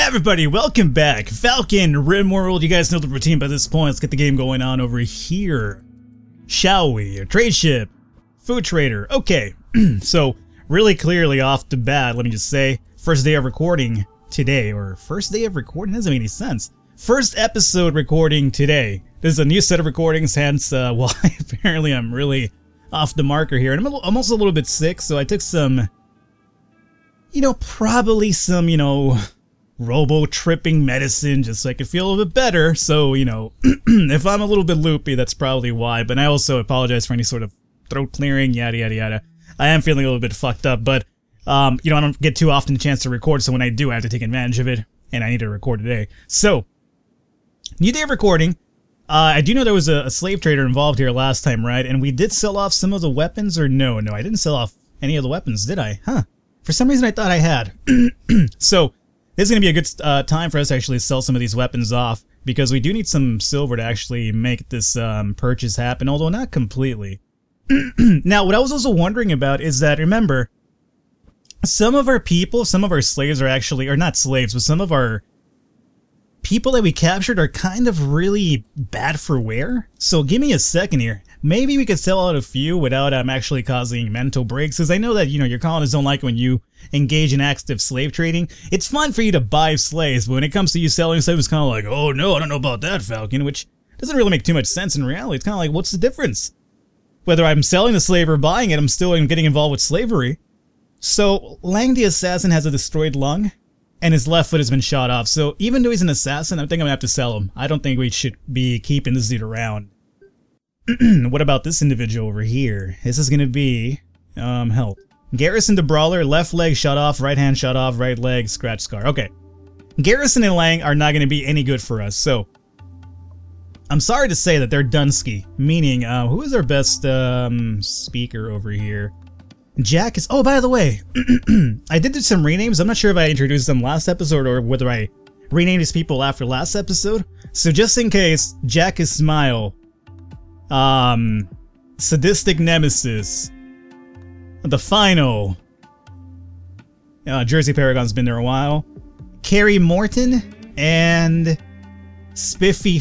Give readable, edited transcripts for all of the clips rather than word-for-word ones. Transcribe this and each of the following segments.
Everybody, welcome back. Falcon, Rimworld, you guys know the routine by this point. Let's get the game going on over here. Shall we? A trade ship. Food trader. Okay, so really clearly off the bat, let me just say, first day of recording today, or first day of recording, doesn't make any sense. First episode recording today. This is a new set of recordings, hence why apparently I'm really off the marker here. And I'm also a little bit sick, so I took some, probably some, robo-tripping medicine just so I could feel a little bit better. So, if I'm a little bit loopy, that's probably why. But I also apologize for any sort of throat clearing, yada, yada, yada. I am feeling a little bit fucked up, but, I don't get too often a chance to record, so when I do, I have to take advantage of it, and I need to record today. So, new day of recording. I do know there was a slave trader involved here last time, right? And we did sell off some of the weapons, or no, I didn't sell off any of the weapons, did I? Huh. For some reason, I thought I had. So, this is going to be a good time for us to actually sell some of these weapons off, because we do need some silver to actually make this purchase happen, although not completely. Now, what I was also wondering about is that, remember, some of our people, some of our slaves are actually, or not slaves, but some of our people that we captured are kind of really bad for wear. So give me a second here. Maybe we could sell out a few without actually causing mental breaks, because I know that, your colonists don't like when you engage in active slave trading. It's fun for you to buy slaves, but when it comes to you selling slaves, it's kind of like, oh no, I don't know about that, Falcon, which doesn't really make too much sense in reality. It's kind of like, what's the difference? Whether I'm selling the slave or buying it, I'm still getting involved with slavery. So, Lang the Assassin has a destroyed lung, and his left foot has been shot off. So, even though he's an assassin, I think I'm gonna have to sell him. I don't think we should be keeping this dude around. What about this individual over here? This is gonna be, health. Garrison the Brawler, left leg shot off, right hand shot off, right leg, scratch scar. Okay. Garrison and Lang are not gonna be any good for us, so I'm sorry to say that they're Dunsky, meaning, who is our best, speaker over here? Jack is, oh, by the way, I did do some renames. I'm not sure if I introduced them last episode or whether I renamed these people after last episode. So just in case, Jack is Smile, Sadistic Nemesis, the Final, Jersey Paragon's been there a while, Carrie Morton, and Spiffy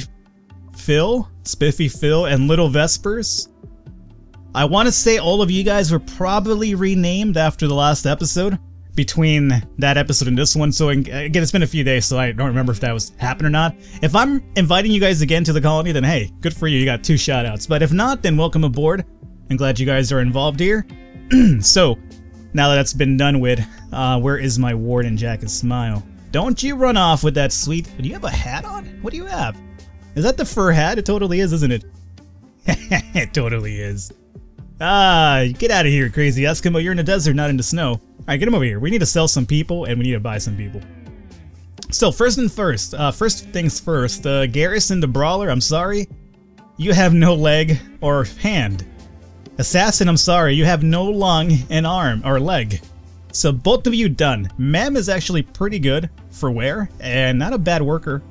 Phil, and Little Vespers. I want to say all of you guys were probably renamed after the last episode, between that episode and this one, so again, it's been a few days, so I don't remember if that was happening or not. If I'm inviting you guys again to the colony, then hey, good for you, you got 2 shoutouts. But if not, then welcome aboard. I'm glad you guys are involved here. So, now that that's been done with, where is my Warden, Jack and Smile? Don't you run off with that sweet... Do you have a hat on? What do you have? Is that the fur hat? It totally is, isn't it? It totally is. Get out of here, crazy Eskimo. You're in the desert, not in the snow. Alright, get him over here. We need to sell some people, and we need to buy some people. So, first things first, Garrison the Brawler, I'm sorry. You have no leg or hand. Assassin, I'm sorry. You have no lung and arm, or leg. So, both of you done. Mem is actually pretty good for wear, and not a bad worker.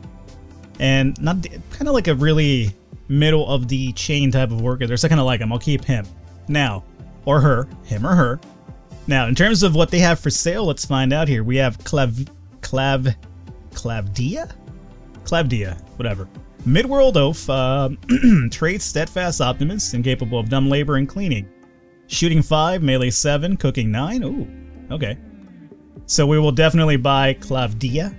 And not kind of like a really middle of the chain type of worker. There's kind of like him. I'll keep him. Now, or her, him or her. Now, in terms of what they have for sale, let's find out here. We have Clavdia, whatever. Midworld Oaf, traits steadfast optimist, incapable of dumb labor and cleaning. Shooting 5, melee 7, cooking 9. Ooh, okay. So we will definitely buy Clavdia,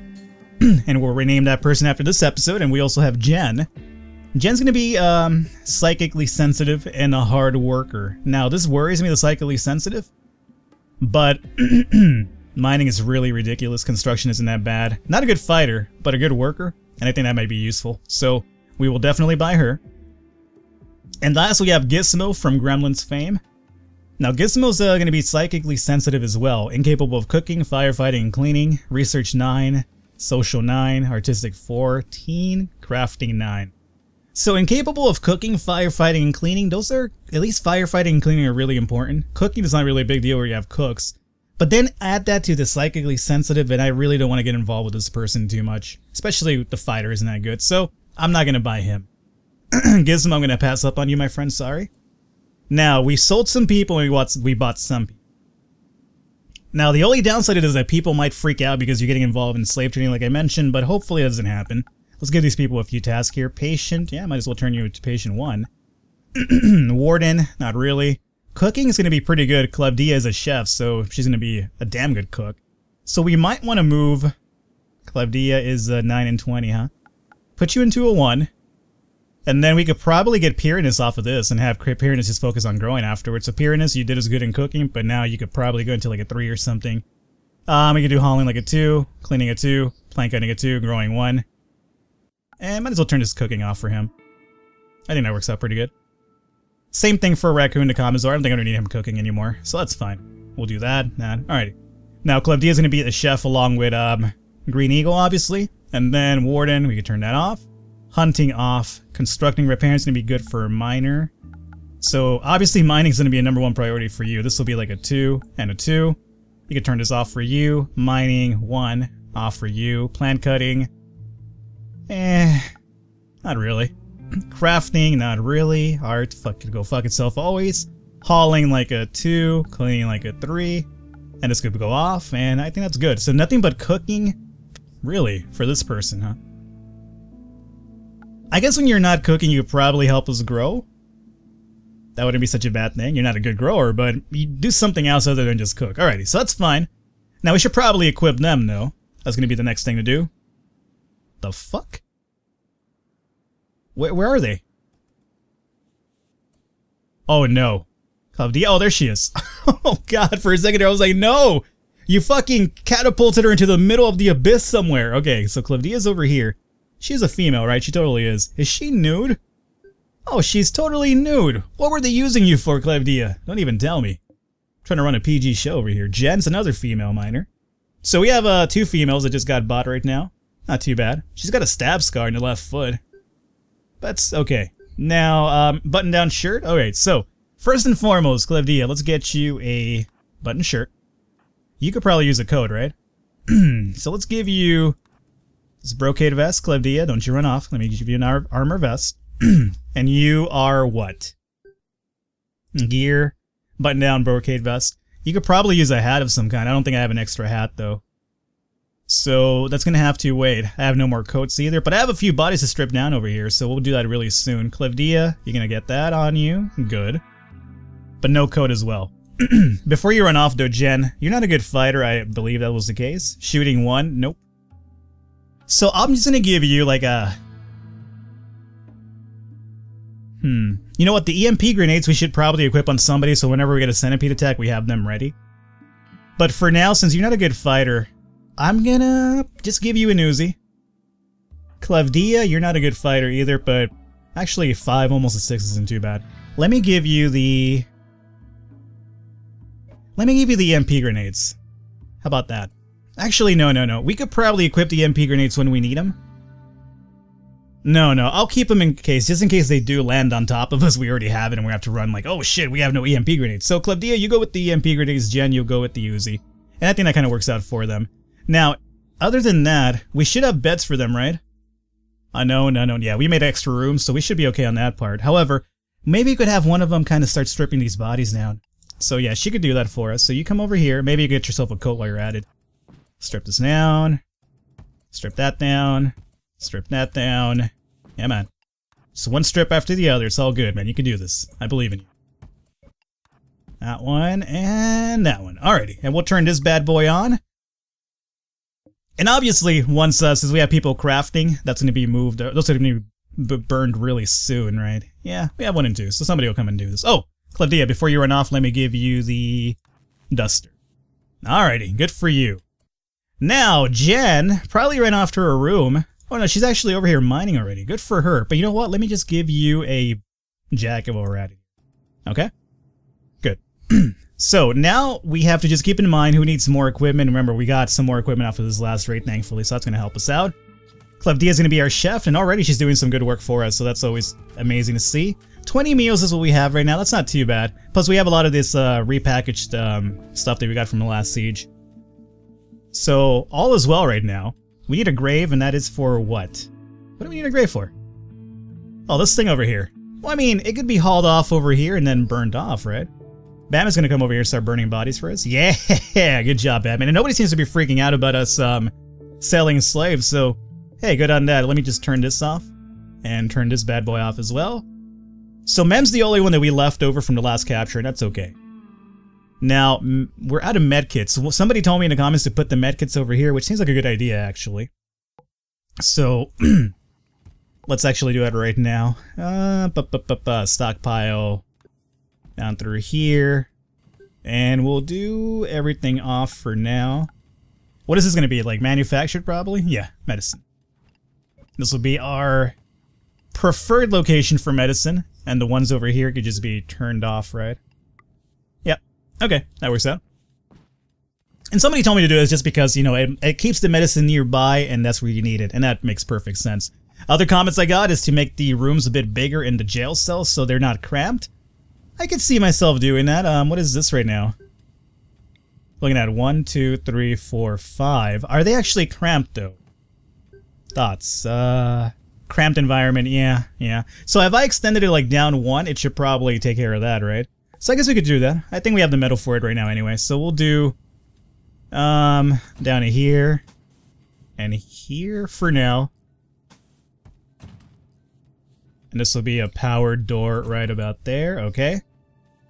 and we'll rename that person after this episode. And we also have Jen. Jen's gonna be psychically sensitive and a hard worker. Now, this worries me, the psychically sensitive. But mining is really ridiculous. Construction isn't that bad. Not a good fighter, but a good worker. And I think that might be useful. So we will definitely buy her. And last we have Gizmo from Gremlins fame. Now Gizmo's going to be psychically sensitive as well. Incapable of cooking, firefighting, and cleaning. Research 9. Social 9. Artistic 14. Crafting 9. So incapable of cooking, firefighting, and cleaning, those are, at least firefighting and cleaning are really important. Cooking is not really a big deal where you have cooks. But then add that to the psychically sensitive, and I really don't want to get involved with this person too much. Especially the fighter isn't that good, so I'm not going to buy him. Gizmo, I'm going to pass up on you, my friend, sorry. Now, we sold some people and we bought some people. Now, the only downside is that people might freak out because you're getting involved in slave trading like I mentioned, but hopefully it doesn't happen. Let's give these people a few tasks here. Patient, yeah, might as well turn you to patient 1. Warden, not really. Cooking is going to be pretty good. Clavdia is a chef, so she's going to be a damn good cook. So we might want to move... Clavdia is 9 and 20, huh? Put you into a 1. And then we could probably get Pyranus off of this and have Pyranus just focus on growing afterwards. So Pyranus, you did as good in cooking, but now you could probably go into like a 3 or something. We could do hauling like a 2, cleaning a 2, plank cutting a 2, growing 1. And might as well turn this cooking off for him. I think that works out pretty good. Same thing for Raccoon to Commissar. I don't think I don't need him cooking anymore, so that's fine. We'll do that. Nah, alrighty. Now Clavdia is going to be the chef along with Green Eagle, obviously. And then Warden, we can turn that off. Hunting off. Constructing repair is going to be good for Miner. So obviously mining is going to be a #1 priority for you. This will be like a 2 and a 2. You can turn this off for you. Mining 1 off for you. Plant cutting. Not really. Crafting, not really. Art, go fuck itself always. Hauling like a 2. Cleaning like a 3. And it's going to go off, and I think that's good. So nothing but cooking, really, for this person, huh? I guess when you're not cooking, you could probably help us grow. That wouldn't be such a bad thing. You're not a good grower, but you do something else other than just cook. Alrighty, so that's fine. Now we should probably equip them, though. That's going to be the next thing to do. The fuck? Where are they? Oh, no. Clavdia, oh, there she is. Oh, God, for a second there I was like, no! You fucking catapulted her into the middle of the abyss somewhere. Okay, so Clavdia's over here. She's a female, right? She totally is. Is she nude? Oh, she's totally nude. What were they using you for, Clavdia? Don't even tell me. I'm trying to run a PG show over here. Jen's another female miner. So we have 2 females that just got bought right now. Not too bad. She's got a stab scar in the left foot. That's okay. Now, button-down shirt. Alright, so, first and foremost, Clavdia, let's get you a button shirt. You could probably use a code, right? So let's give you this brocade vest, Clavdia. Don't you run off. Let me give you an armor vest. And you are what? Gear, button-down brocade vest. You could probably use a hat of some kind. I don't think I have an extra hat, though. So that's going to have to wait. I have no more coats either, but I have a few bodies to strip down over here, so we'll do that really soon. Clavdia, you're going to get that on you. Good. But no coat as well. Before you run off, though, Jen, you're not a good fighter. I believe that was the case. Shooting 1, nope. So I'm just going to give you like a... You know what? The EMP grenades we should probably equip on somebody, so whenever we get a centipede attack, we have them ready. But for now, since you're not a good fighter, I'm gonna just give you an Uzi. Clavdia, you're not a good fighter either, but actually 5, almost a 6 isn't too bad. Let me give you the EMP grenades. How about that? Actually, no. We could probably equip the EMP grenades when we need them. No, I'll keep them in case, just in case they do land on top of us. We already have it and we have to run like, oh shit, we have no EMP grenades. So Clavdia, you go with the EMP grenades, Jen, you'll go with the Uzi. And I think that kind of works out for them. Now, other than that, we should have beds for them, right? No, yeah, we made extra rooms, so we should be okay on that part. However, maybe you could have one of them kind of start stripping these bodies down. So yeah, she could do that for us. So you come over here, maybe you get yourself a coat while you're at it. Strip this down. Strip that down. Strip that down. Yeah, man. So one strip after the other. It's all good, man. You can do this. I believe in you. That one and that one. Alrighty. And we'll turn this bad boy on. And obviously, once, since we have people crafting, that's going to be moved. Those are going to be burned really soon, right? Yeah, we have 1 and 2. So somebody will come and do this. Oh, Clavdia, before you run off, let me give you the duster. Alrighty. Good for you. Now, Jen probably ran off to her room. Oh no, she's actually over here mining already. Good for her. But you know what? Let me just give you a jacket while we're at it. Okay? Good. So now we have to just keep in mind who needs more equipment. Remember, we got some more equipment off of this last raid, thankfully, so that's going to help us out. Clavdia is going to be our chef, and already she's doing some good work for us, so that's always amazing to see. 20 meals is what we have right now. That's not too bad. Plus, we have a lot of this repackaged stuff that we got from the last siege. So, all is well right now. We need a grave, and that is for what? What do we need a grave for? Oh, this thing over here. Well, I mean, it could be hauled off over here and then burned off, right? Batman's is gonna come over here and start burning bodies for us. Yeah, good job, Batman. And nobody seems to be freaking out about us selling slaves, so hey, good on that. Let me just turn this off and turn this bad boy off as well. So Mem's the only one that we left over from the last capture, and that's okay. Now, we're out of medkits. So somebody told me in the comments to put the medkits over here, which seems like a good idea, actually. So, let's actually do it right now. Stockpile down through here. And we'll do everything off for now. What is this going to be? Like manufactured, probably? Yeah, medicine. This will be our preferred location for medicine. And the ones over here could just be turned off, right? Yep. Okay, that works out. And somebody told me to do this just because, you know, it keeps the medicine nearby and that's where you need it. And that makes perfect sense. Other comments I got is to make the rooms a bit bigger in the jail cells so they're not cramped. I could see myself doing that. What is this right now? Looking at 1, 2, 3, 4, 5. Are they actually cramped though? Thoughts? Cramped environment, yeah. So if I extended it like down 1, it should probably take care of that, right? So I guess we could do that. I think we have the metal for it right now anyway. So we'll do down to here and here for now. And this will be a powered door right about there, okay?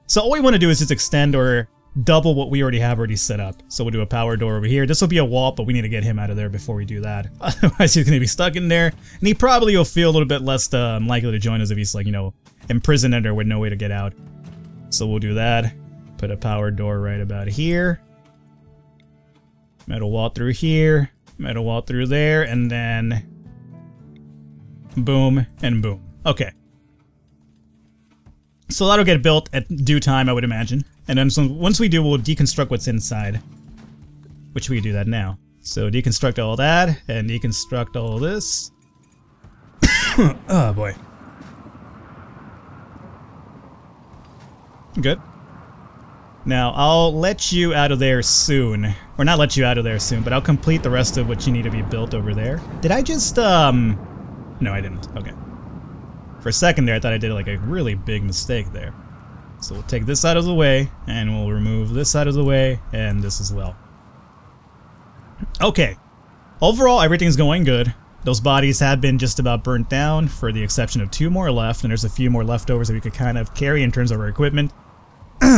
So all we want to do is just extend or double what we already have set up. So we'll do a power door over here. This will be a wall, but we need to get him out of there before we do that. Otherwise he's going to be stuck in there. And he probably will feel a little bit less likely to join us if he's like, you know, imprisoned in there with no way to get out. So we'll do that. Put a power door right about here. Metal wall through here. Metal wall through there. And then boom and boom. Okay. So that'll get built at due time, I would imagine. And then so once we do, we'll deconstruct what's inside. Which we can do that now. So deconstruct all that, and deconstruct all this. Oh boy. Good. Now, I'll let you out of there soon. Or not let you out of there soon, but I'll complete the rest of what you need to be built over there. Did I just, No, I didn't. Okay. For a second there, I thought I did like a really big mistake there. So we'll take this out of the way, and we'll remove this out of the way, and this as well. Okay. Overall, everything's going good. Those bodies have been just about burnt down, for the exception of 2 more left, and there's a few more leftovers that we could kind of carry in terms of our equipment.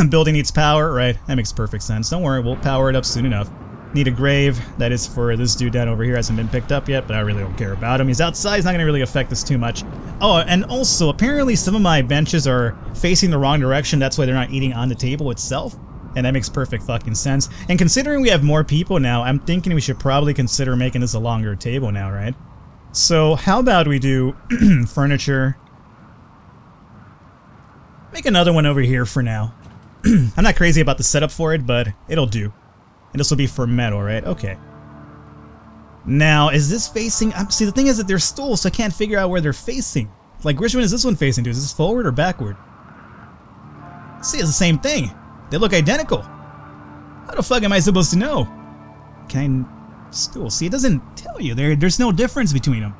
Building needs power, right? That makes perfect sense. Don't worry, we'll power it up soon enough. Need a grave. That is for this dude down over here. Hasn't been picked up yet, but I really don't care about him. He's outside. He's not going to really affect us too much. Oh, and also, apparently some of my benches are facing the wrong direction. That's why they're not eating on the table itself. And that makes perfect fucking sense. And considering we have more people now, I'm thinking we should probably consider making this a longer table now, right? So, how about we do furniture? Make another one over here for now. I'm not crazy about the setup for it, but it'll do. And this will be for metal, right? Okay. Now, is this facing... see, the thing is that they're stools, so I can't figure out where they're facing. Like, which one is this one facing to? Is this forward or backward? See, it's the same thing. They look identical. How the fuck am I supposed to know? Can I... stool? See, it doesn't tell you. There's no difference between them.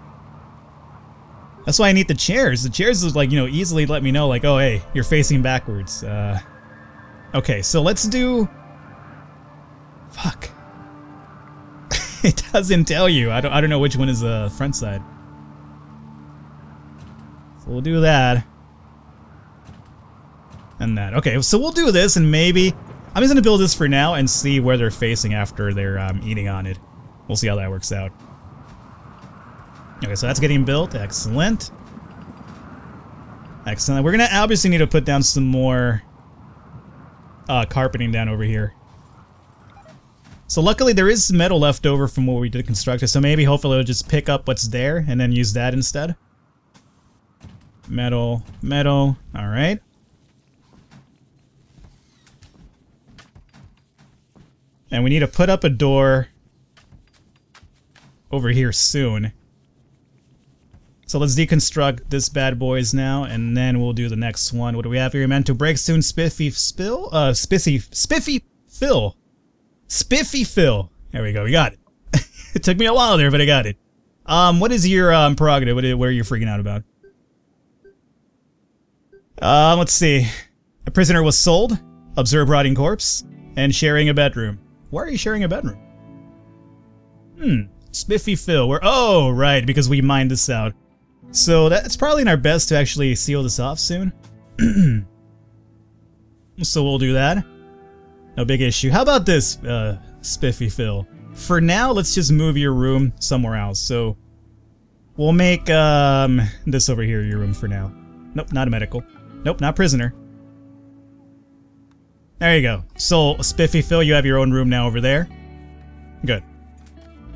That's why I need the chairs. The chairs is like, you know, easily let me know, like, oh, hey, you're facing backwards. Okay, so let's do... Fuck. It doesn't tell you. I don't know which one is the front side. So we'll do that. And that. Okay, so we'll do this and maybe... I'm just gonna build this for now and see where they're facing after they're eating on it. We'll see how that works out. Okay, so that's getting built. Excellent. Excellent. We're gonna obviously need to put down some more carpeting down over here. So luckily there is metal left over from what we did construct it, so maybe hopefully it'll just pick up what's there and then use that instead. Metal, metal, alright. And we need to put up a door over here soon. So let's deconstruct this bad boys now, and then we'll do the next one. What do we have here? Meant to break soon, spiffy fill? Spiffy fill. Spiffy fill. There we go, we got it. It took me a while there, but I got it. What is your prerogative? What are you freaking out about? Let's see. A prisoner was sold. Observe rotting corpse. And sharing a bedroom. Why are you sharing a bedroom? Spiffy Phil. Oh, right, because we mined this out. So that's probably in our best to actually seal this off soon. So we'll do that. No big issue. How about this, Spiffy Phil? For now, let's just move your room somewhere else. So we'll make this over here your room for now. Nope, not a medical. Nope, not prisoner. There you go. So, Spiffy Phil, you have your own room now over there. Good.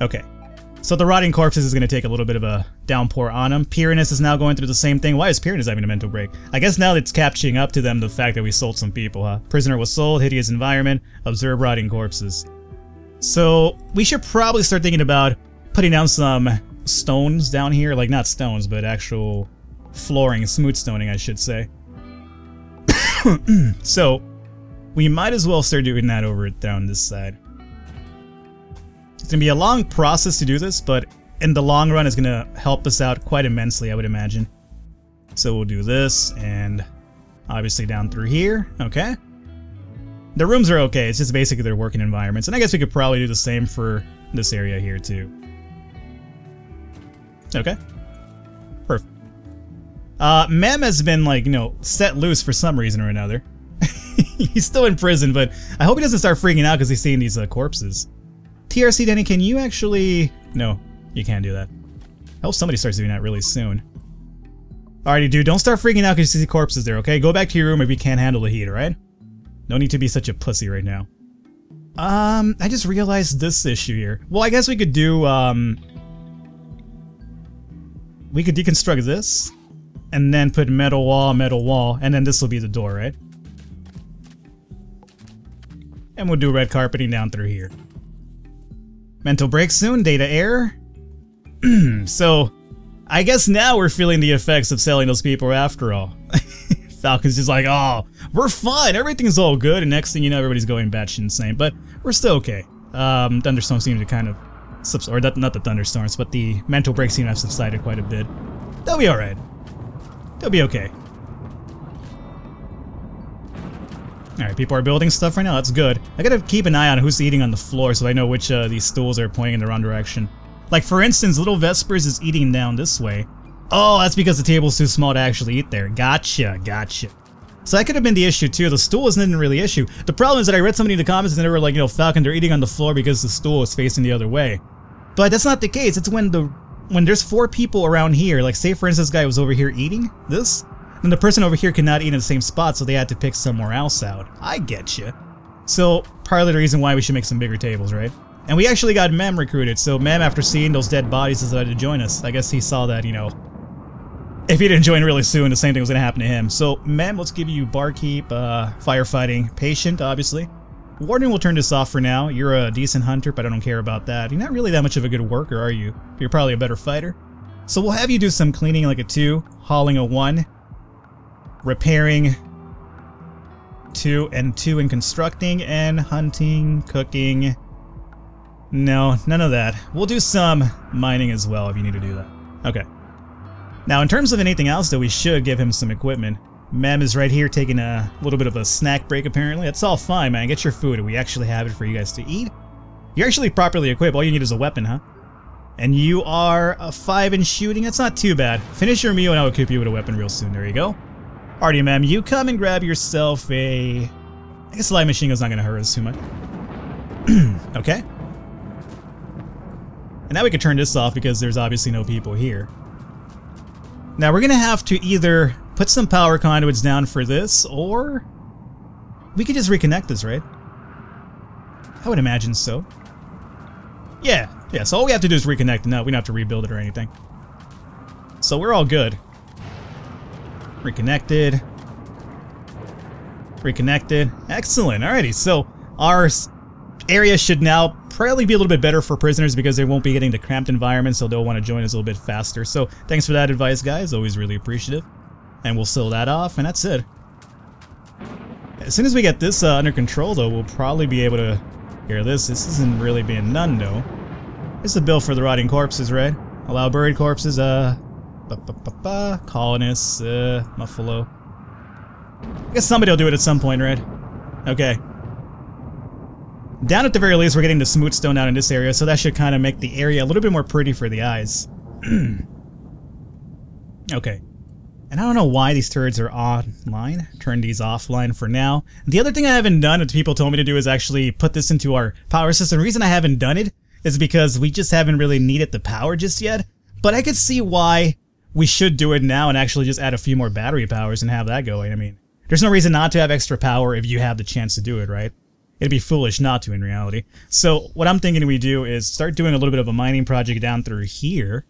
Okay. So the rotting corpses is going to take a little bit of a downpour on them. Pyranus is now going through the same thing. Why is Pyranus having a mental break? I guess now it's catching up to them the fact that we sold some people, huh? Prisoner was sold, hideous environment, observe rotting corpses. So we should probably start thinking about putting down some stones down here. Like, not stones, but actual flooring, smooth stoning, I should say. So we might as well start doing that over down this side. It's going to be a long process to do this, but in the long run it's going to help us out quite immensely, I would imagine. So we'll do this, and obviously down through here, okay? The rooms are okay, it's just basically their working environments, and I guess we could probably do the same for this area here too. Okay. Perfect. Mem has been, like, you know, set loose for some reason or another. He's still in prison, but I hope he doesn't start freaking out because he's seeing these corpses. TRC Denny, can you actually... No, you can't do that. I hope somebody starts doing that really soon. Alrighty, dude, don't start freaking out because you see corpses there, okay? Go back to your room if you can't handle the heat, alright? No need to be such a pussy right now. I just realized this issue here. Well, I guess we could do, we could deconstruct this, and then put metal wall, and then this will be the door, right? And we'll do red carpeting down through here. Mental break soon, data error. So, I guess now we're feeling the effects of selling those people after all. Falcon's just like, oh, we're fine, everything's all good, and next thing you know, everybody's going batshit insane, but we're still okay. Thunderstorms seem to kind of, or not the thunderstorms, but the mental breaks seem to have subsided quite a bit. They'll be alright. They'll be okay. Alright, people are building stuff right now, that's good. I gotta keep an eye on who's eating on the floor so I know which these stools are pointing in the wrong direction. Like, for instance, Little Vespers is eating down this way. Oh, that's because the table's too small to actually eat there. Gotcha, gotcha. So that could have been the issue too. The stool wasn't really an issue. The problem is that I read somebody in the comments and they were like, you know, Falcon, they're eating on the floor because the stool is facing the other way. But that's not the case. It's when there's 4 people around here, like say for instance this guy was over here eating this, then the person over here cannot eat in the same spot, so they had to pick somewhere else out. I get you. So part of the reason why we should make some bigger tables, right? And we actually got Mem recruited, so Mem, after seeing those dead bodies, decided to join us. I guess he saw that, you know, if he didn't join really soon, the same thing was going to happen to him. So, Mem, let's give you barkeep, firefighting, patient, obviously. Warden will turn this off for now. You're a decent hunter, but I don't care about that. You're not really that much of a good worker, are you? You're probably a better fighter. So we'll have you do some cleaning like a 2, hauling a 1, repairing 2, and 2 in constructing, and hunting, cooking. No, none of that. We'll do some mining as well if you need to do that. Okay. Now, in terms of anything else, though, we should give him some equipment. Mem is right here taking a little bit of a snack break, apparently. That's all fine, man. Get your food. We actually have it for you guys to eat. You're actually properly equipped. All you need is a weapon, huh? And you are a 5 in shooting. That's not too bad. Finish your meal and I'll equip you with a weapon real soon. There you go. Alrighty, Mem. You come and grab yourself a... I guess light machine gun's not going to hurt us too much. Okay. And now we can turn this off because there's obviously no people here. Now we're going to have to either put some power conduits down for this, or we could just reconnect this, right? I would imagine so. Yeah, so all we have to do is reconnect it. No, we don't have to rebuild it or anything. So we're all good. Reconnected. Reconnected. Excellent. Alrighty, so our area should now probably be a little bit better for prisoners because they won't be getting the cramped environment, so they'll want to join us a little bit faster. So thanks for that advice, guys. Always really appreciative. And we'll seal that off, and that's it. As soon as we get this under control, though, we'll probably be able to hear this. This isn't really being none, though. This is a bill for the rotting corpses, right? Allow buried corpses, colonists, Muffalo. I guess somebody will do it at some point, right? Okay. Down at the very least, we're getting the smooth stone out in this area, so that should kind of make the area a little bit more pretty for the eyes. Okay. And I don't know why these turrets are online. Turn these offline for now. The other thing I haven't done, that people told me to do, is actually put this into our power system. The reason I haven't done it is because we just haven't really needed the power just yet. But I could see why we should do it now and actually just add a few more battery powers and have that going. I mean, there's no reason not to have extra power if you have the chance to do it, right? It'd be foolish not to in reality. So what I'm thinking we do is start doing a little bit of a mining project down through here,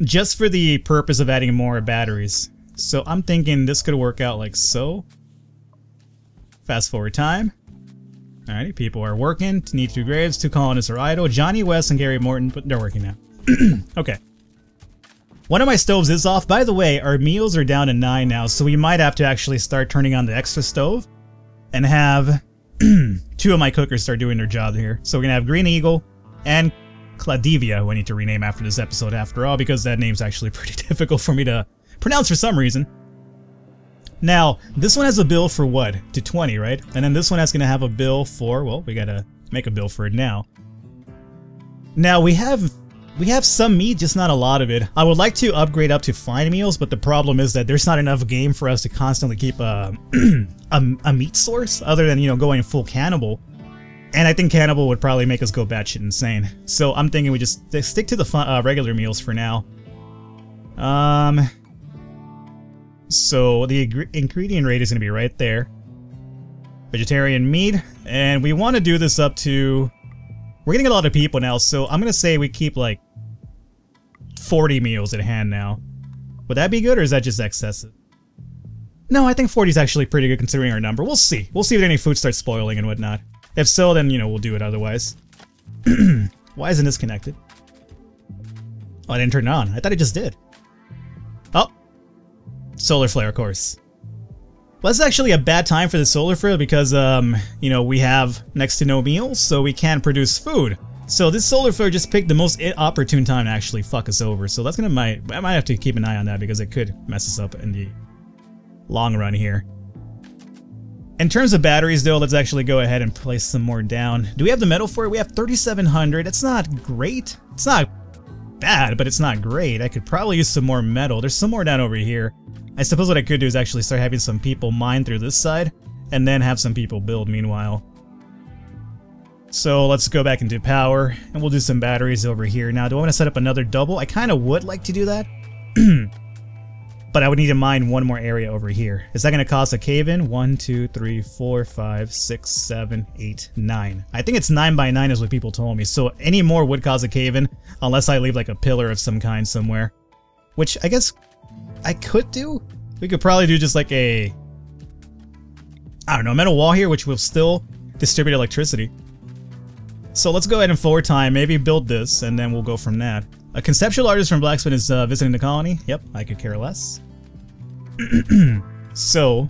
just for the purpose of adding more batteries. So I'm thinking this could work out like so. Fast forward time. Alrighty, people are working. Need 2 graves, 2 colonists are idle. Johnny West and Gary Morton, but they're working now. Okay. One of my stoves is off. By the way, our meals are down to 9 now, so we might have to actually start turning on the extra stove and have 2 of my cookers start doing their job here. So we're gonna have Green Eagle and Cladivia, who I need to rename after this episode after all, because that name's actually pretty difficult for me to pronounce for some reason. Now, this one has a bill for what? To 20, right? And then this one is gonna have a bill for, well, we gotta make a bill for it now. Now, we have some meat, just not a lot of it. I would like to upgrade up to fine meals, but the problem is that there's not enough game for us to constantly keep a meat source, other than, you know, going full cannibal. And I think cannibal would probably make us go batshit insane. So I'm thinking we just stick to the regular meals for now. So the ingredient rate is going to be right there. Vegetarian meat. And we want to do this up to... We're getting a lot of people now, so I'm going to say we keep like 40 meals at hand now. Would that be good, or is that just excessive? No, I think 40 is actually pretty good considering our number. We'll see. We'll see if any food starts spoiling and whatnot. If so, then, you know, we'll do it otherwise. Why isn't this connected? Oh, I didn't turn it on. I thought it just did. Oh. Solar flare, of course. Well, it's actually a bad time for the solar flare because, you know, we have next to no meals, so we can't produce food. So this solar flare just picked the most opportune time to actually fuck us over. So that's gonna, I might have to keep an eye on that because it could mess us up in the long run here. In terms of batteries, though, let's actually go ahead and place some more down. Do we have the metal for it? We have 3,700. It's not great. It's not bad, but it's not great. I could probably use some more metal. There's some more down over here. I suppose what I could do is actually start having some people mine through this side, and then have some people build meanwhile. So let's go back into power, and we'll do some batteries over here. Now, do I want to set up another double? I kind of would like to do that. But I would need to mine one more area over here. Is that going to cause a cave-in? 1, 2, 3, 4, 5, 6, 7, 8, 9. I think it's 9 by 9 is what people told me. So any more would cause a cave-in, unless I leave like a pillar of some kind somewhere. Which I guess I could do. We could probably do just like a, I don't know, metal wall here, which will still distribute electricity. So let's go ahead and forward time, maybe build this, and then we'll go from that. A conceptual artist from Blacksmith is visiting the colony. Yep, I could care less. So,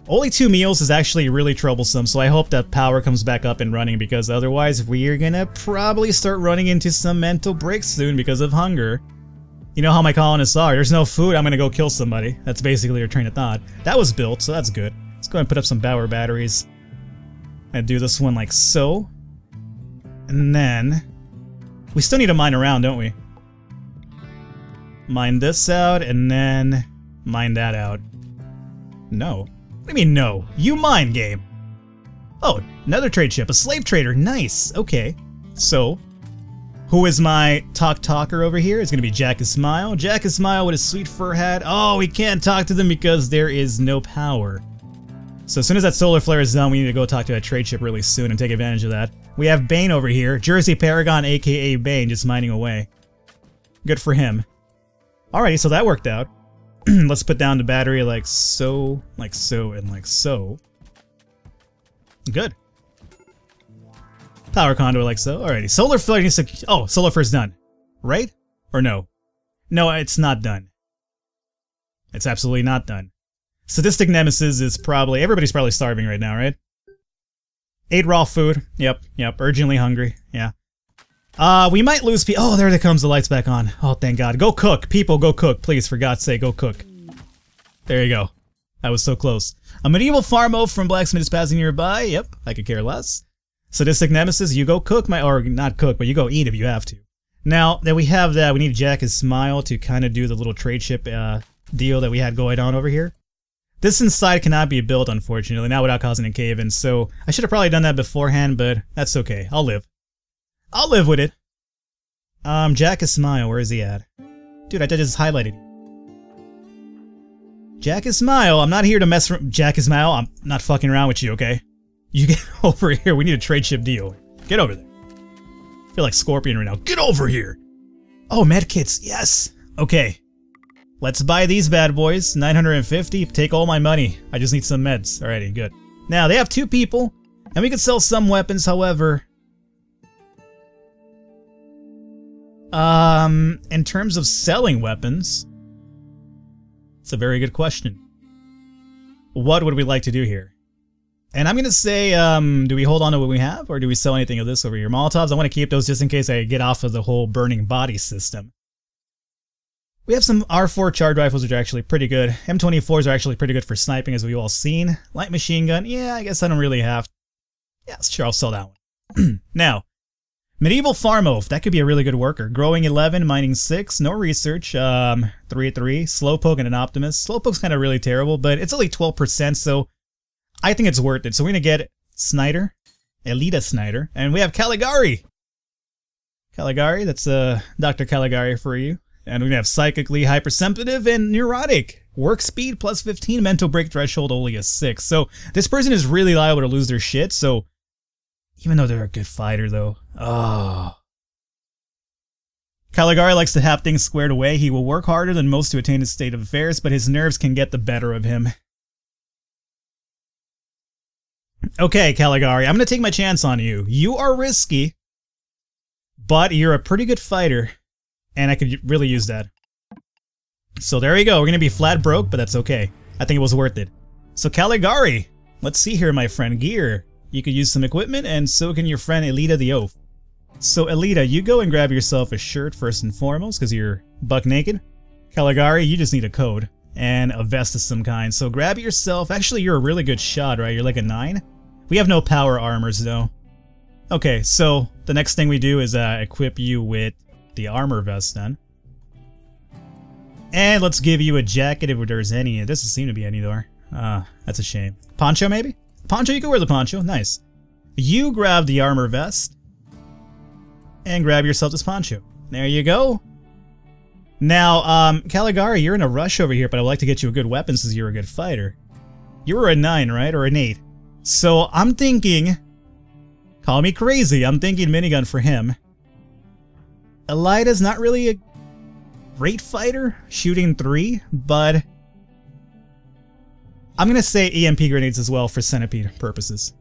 only 2 meals is actually really troublesome, so I hope that power comes back up and running, because otherwise we're gonna probably start running into some mental breaks soon because of hunger. You know how my colonists are. There's no food, I'm gonna go kill somebody. That's basically their train of thought. That was built, so that's good. Let's go ahead and put up some power batteries. And do this one like so. And then... we still need to mine around, don't we? Mine this out, and then mine that out. No. What do you mean no? You mine, game. Oh, another trade ship. A slave trader. Nice. Okay. So, who is my talker over here? It's going to be Jack Ismail. Jack Ismail with a sweet fur hat. Oh, we can't talk to them because there is no power. So as soon as that solar flare is done, we need to go talk to that trade ship really soon and take advantage of that. We have Bane over here. Jersey Paragon, aka Bane, just mining away. Good for him. Alrighty, so that worked out. Let's put down the battery like so, and like so. Good. Power conduit like so. Alrighty, solar flare needs to... oh, solar flare's done. Right? Or no? No, it's not done. It's absolutely not done. Sadistic Nemesis is probably... everybody's probably starving right now, right? 8 raw food. Yep. Urgently hungry. Yeah. We might lose people. Oh, there comes the lights back on. Oh, thank God. Go cook. People, go cook. Please, for God's sake, go cook. There you go. I was so close. A medieval farm oaf from blacksmith is passing nearby. Yep, I could care less. Sadistic nemesis, you go cook my, or not cook, but you go eat if you have to. Now that we have that, we need Jack's smile to kind of do the little trade ship deal that we had going on over here. This inside cannot be built, unfortunately, not without causing a cave-in, so I should have probably done that beforehand, but that's okay. I'll live. I'll live with it. Jack's smile, where is he at? Dude, I just highlighted you. Jack's smile, I'm not here to mess with Jack's smile, I'm not fucking around with you, okay? You get over here, we need a trade ship deal. Get over there. I feel like Scorpion right now. Get over here! Oh, medkits, yes! Okay. Let's buy these bad boys. 950, take all my money. I just need some meds. Alrighty, good. Now, they have 2 people, and we could sell some weapons, however... in terms of selling weapons... It's a very good question. What would we like to do here? And I'm gonna say, do we hold on to what we have, or do we sell anything of this over here? Molotovs, I want to keep those just in case I get off of the whole burning body system. We have some R4 charge rifles, which are actually pretty good. M24s are actually pretty good for sniping, as we've all seen. Light machine gun, yeah, I guess I don't really have. Yeah, sure, I'll sell that one. Now, medieval farm oaf, that could be a really good worker. Growing 11, mining 6, no research, 3-3, slowpoke and an optimist. Slowpoke's kind of really terrible, but it's only 12%, so I think it's worth it. So we're gonna get Snyder, Elita Snyder, and we have Caligari. Caligari, that's Dr. Caligari for you. And we're gonna have psychically hypersensitive and neurotic. Work speed plus 15, mental break threshold only a 6. So this person is really liable to lose their shit, so even though they're a good fighter though. Oh. Caligari likes to have things squared away. He will work harder than most to attain his state of affairs, but his nerves can get the better of him. Okay, Caligari, I'm gonna take my chance on you. You are risky, but you're a pretty good fighter. And I could really use that. So there you go. We're going to be flat broke, but that's okay. I think it was worth it. So Caligari, let's see here, my friend. Gear. You could use some equipment, and so can your friend Elita the Oaf. So Elita, you go and grab yourself a shirt first and foremost, because you're buck naked. Caligari, you just need a code and a vest of some kind. So grab yourself. Actually, you're a really good shot, right? You're like a 9. We have no power armors, though. Okay, so the next thing we do is equip you with the armor vest then. And let's give you a jacket if there's any. It doesn't seem to be any though. That's a shame. Poncho maybe? Poncho, you can wear the poncho. Nice. You grab the armor vest. And grab yourself this poncho. There you go. Now, Caligari, you're in a rush over here, but I would like to get you a good weapon since you're a good fighter. You were a 9, right? Or an 8. So I'm thinking... Call me crazy. I'm thinking minigun for him. Elita's not really a great fighter, shooting 3, but I'm gonna say EMP grenades as well for centipede purposes.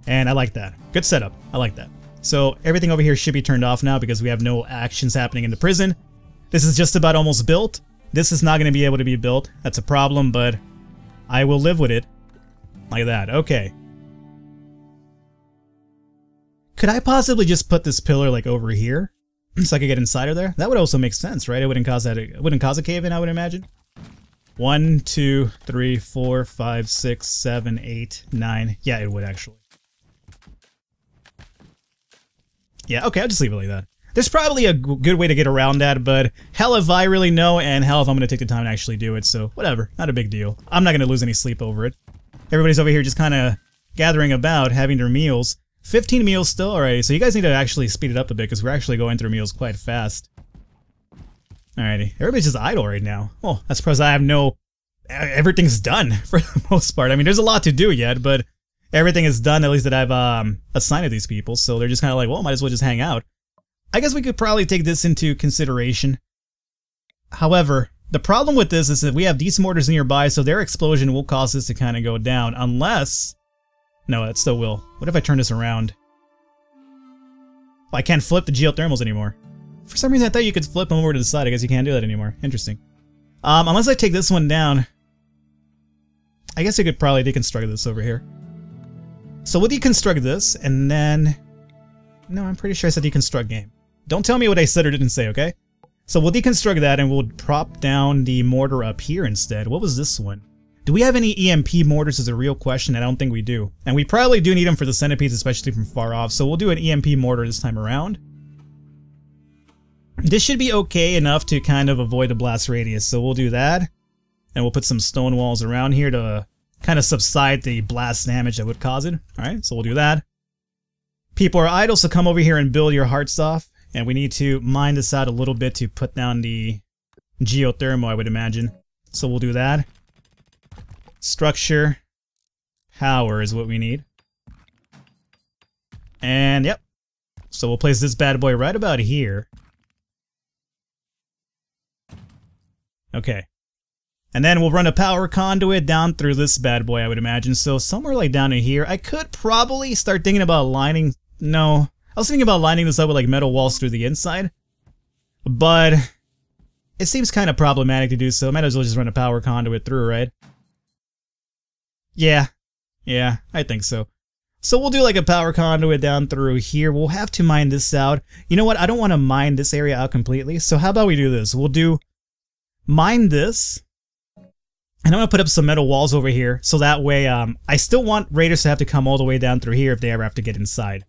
And I like that. Good setup. I like that. So everything over here should be turned off now because we have no actions happening in the prison. This is just about almost built. This is not gonna be able to be built. That's a problem, but I will live with it. Like that. Okay. Could I possibly just put this pillar like over here? So I could get inside of there? That would also make sense, right? It wouldn't cause that. It wouldn't cause a cave-in, I would imagine. 1, 2, 3, 4, 5, 6, 7, 8, 9. Yeah, it would actually. Yeah, okay, I'll just leave it like that. There's probably a good way to get around that, but hell if I really know, and hell if I'm going to take the time to actually do it, so whatever, not a big deal. I'm not going to lose any sleep over it. Everybody's over here just kind of gathering about, having their meals. 15 meals still, alright, so you guys need to actually speed it up a bit, because we're actually going through meals quite fast. Alrighty, everybody's just idle right now. Oh, that's because I have no... Everything's done, for the most part. I mean, there's a lot to do yet, but everything is done, at least that I've assigned to these people, so they're just kind of like, well, might as well just hang out. I guess we could probably take this into consideration. However, the problem with this is that we have these mortars nearby, so their explosion will cause this to kind of go down, unless... No, it still will. What if I turn this around? Oh, I can't flip the geothermals anymore. For some reason I thought you could flip them over to the side. I guess you can't do that anymore. Interesting. Unless I take this one down, I guess you could probably deconstruct this over here. So we'll deconstruct this, and then... No, I'm pretty sure I said deconstruct game. Don't tell me what I said or didn't say, okay? So we'll deconstruct that, and we'll prop down the mortar up here instead. What was this one? Do we have any EMP mortars is a real question. I don't think we do. And we probably do need them for the centipedes, especially from far off. So we'll do an EMP mortar this time around. This should be okay enough to kind of avoid the blast radius. So we'll do that. And we'll put some stone walls around here to kind of subside the blast damage that would cause it. Alright, so we'll do that. People are idle, so come over here and build your hearts off. And we need to mine this out a little bit to put down the geothermal, I would imagine. So we'll do that. Structure. Power is what we need. And yep. So we'll place this bad boy right about here. Okay. And then we'll run a power conduit down through this bad boy, I would imagine. So somewhere like down in here, I could probably start thinking about lining... No. I was thinking about lining this up with like metal walls through the inside. But it seems kind of problematic to do so. Might as well just run a power conduit through, right? Yeah. Yeah, I think so. So we'll do like a power conduit down through here. We'll have to mine this out. You know what? I don't want to mine this area out completely. So how about we do this? We'll do... Mine this. And I'm going to put up some metal walls over here. So that way, I still want raiders to have to come all the way down through here if they ever have to get inside.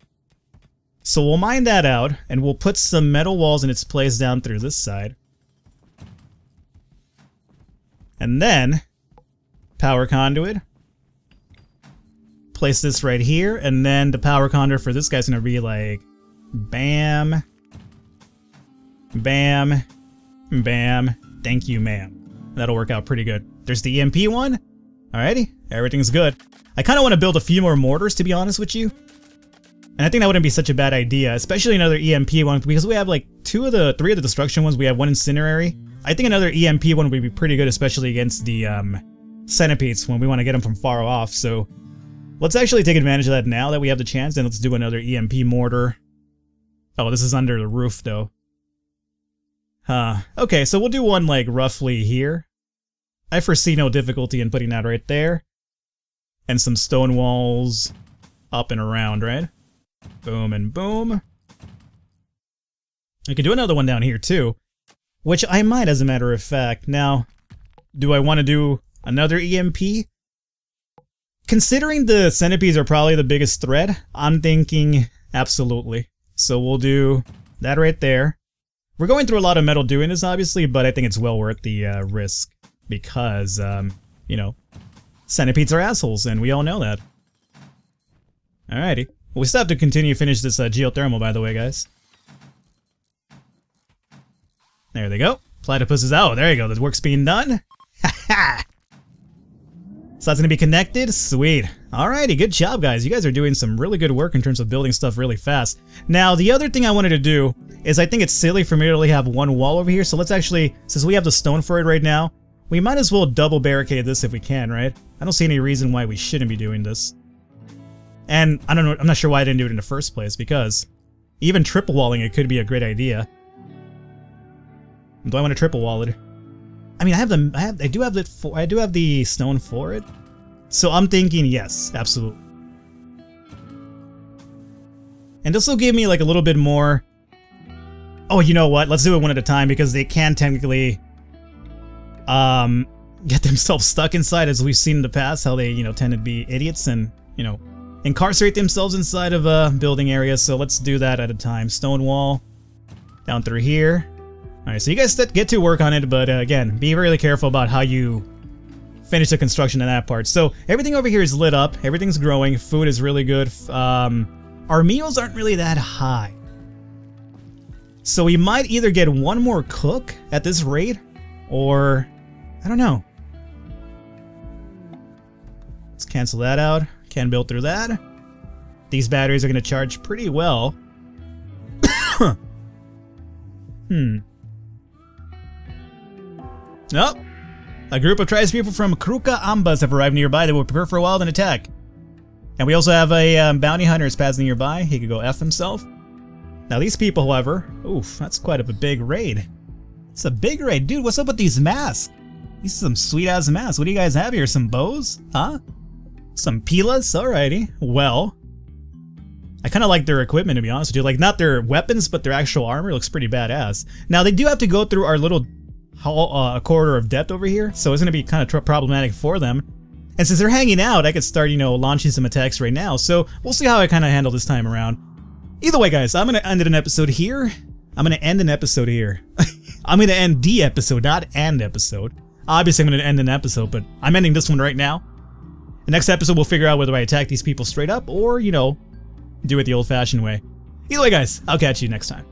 So we'll mine that out. And we'll put some metal walls in its place down through this side. And then... Power conduit. Place this right here, and then the power conduit for this guy's gonna be like bam, bam, bam, thank you ma'am. That'll work out pretty good. There's the EMP one. Alrighty, everything's good. I kinda wanna build a few more mortars, to be honest with you. And I think that wouldn't be such a bad idea, especially another EMP one, because we have like three of the destruction ones. We have one incinerary. I think another EMP one would be pretty good, especially against the centipedes when we want to get them from far off. So let's actually take advantage of that now that we have the chance, and let's do another EMP mortar. Oh, this is under the roof, though. Okay, so we'll do one, like, roughly here. I foresee no difficulty in putting that right there. And some stone walls up and around, right? Boom and boom. I could do another one down here, too. Which I might, as a matter of fact. Now, do I want to do another EMP? Considering the centipedes are probably the biggest threat, I'm thinking absolutely. So we'll do that right there. We're going through a lot of metal doing this, obviously, but I think it's well worth the risk. Because, you know, centipedes are assholes, and we all know that. Alrighty. Well, we still have to continue to finish this geothermal, by the way, guys. There they go. Platypus is out. There you go. The work's being done. Ha ha! So that's going to be connected? Sweet. Alrighty, good job, guys. You guys are doing some really good work in terms of building stuff really fast. Now, the other thing I wanted to do is I think it's silly for me to only have one wall over here, so let's actually, since we have the stone for it right now, we might as well double barricade this if we can, right? I don't see any reason why we shouldn't be doing this. And I don't know, I'm not sure why I didn't do it in the first place, because even triple walling it could be a great idea. Do I want to triple wall it? I mean, I do have the stone for it. So I'm thinking yes, absolutely. And this will give me like a little bit more. Oh, you know what? Let's do it one at a time because they can technically get themselves stuck inside, as we've seen in the past, how they, you know, tend to be idiots and, you know, incarcerate themselves inside of a building area. So let's do that at a time. Stone wall down through here. Alright, so you guys get to work on it, but again, be really careful about how you finish the construction of that part. So everything over here is lit up, everything's growing, food is really good. Our meals aren't really that high. So we might either get one more cook at this rate, or I don't know. Let's cancel that out. Can't build through that. These batteries are going to charge pretty well. Nope. A group of tribespeople from Kruka Ambas have arrived nearby. They will prepare for a wild and attack. And we also have a bounty hunter is passing nearby. He could go F himself. Now these people, however, oof, that's quite a big raid. It's a big raid. Dude, what's up with these masks? These are some sweet-ass masks. What do you guys have here? Some bows? Huh? Some pilas? Alrighty. Well, I kind of like their equipment, to be honest with you. Like, not their weapons, but their actual armor looks pretty badass. Now, they do have to go through our little a corridor of depth over here, so it's going to be kind of problematic for them. And since they're hanging out, I could start, you know, launching some attacks right now, so we'll see how I kind of handle this time around. Either way, guys, I'm going to end an episode here. I'm going to end an episode here. I'm going to end the episode, not an episode. Obviously, I'm going to end an episode, but I'm ending this one right now. The next episode, we'll figure out whether I attack these people straight up or, you know, do it the old-fashioned way. Either way, guys, I'll catch you next time.